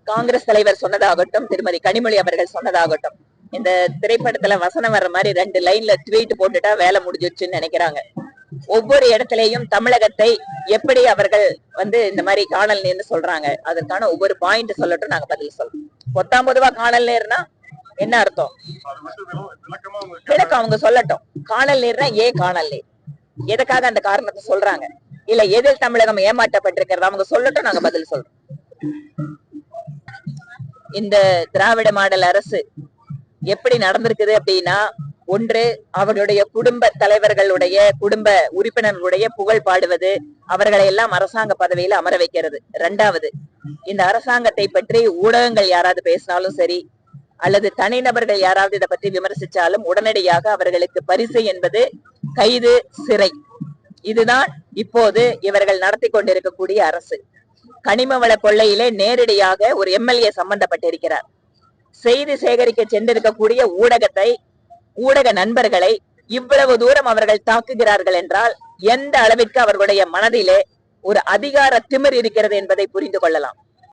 காங்கிரஸ் தலைவர் சொன்னதாகட்டும், திருமதி கனிமொழி அவர்கள் சொன்னதாகட்டும், இந்த திரைப்படத்துல வசனம் வர்ற மாதிரி 2 லைன்ல ட்வீட் போட்டுட்டா வேலை முடிஞ்சிருச்சுன்னு நினைக்கிறாங்க. ஒவ்வொரு இடத்திலையும் தமிழகத்தை எப்படி அவர்கள் இந்த மாதிரி காணல் நீர்னு சொல்றாங்க, அதற்கான ஒவ்வொரு பாயிண்ட் சொல்லட்டும், நாங்க பதில் சொல்றோம். 19 காணல் நீர்னா என்ன அர்த்தம்? விளக்கம் அவங்க சொல்லட்டும். காணல் நீர்னா ஏன் காணல் நீர், எதுக்காக அந்த காரணத்தை சொல்றாங்க, இல்ல எதில் தமிழகம் ஏமாற்றப்பட்டிருக்கிறது அவங்க சொல்லட்டும், நாங்க பதில் சொல்றோம். இந்த திராவிட மாடல் அரசு எப்படி நடந்திருக்குது அப்படின்னா, ஒன்று அவர்களுடைய குடும்ப தலைவர்களுடைய குடும்ப உறுப்பினர்களுடைய புகழ் பாடுவது, அவர்களை எல்லாம் அரசாங்க பதவியில அமர வைக்கிறது. 2வது, இந்த அரசாங்கத்தை பற்றி ஊடகங்கள் யாராவது பேசினாலும் சரி, அல்லது தனிநபர்கள் யாராவது இதை பற்றி விமர்சிச்சாலும் உடனடியாக அவர்களுக்கு பரிசு என்பது கைது, சிறை. இதுதான் இப்போது இவர்கள் நடத்தி கொண்டிருக்கக்கூடிய அரசு. கனிம வள கொள்ளையிலே நேரடியாக ஒரு எம்எல்ஏ சம்பந்தப்பட்டிருக்கிறார். செய்தி சேகரிக்க சென்றிருக்கக்கூடிய ஊடக நண்பர்களை இவ்வளவு தூரம் அவர்கள் தாக்குகிறார்கள் என்றால் எந்த அளவிற்கு அவர்களுடைய மனதிலே ஒரு அதிகார திமிர் இருக்கிறது என்பதை புரிந்து கொள்ளலாம்.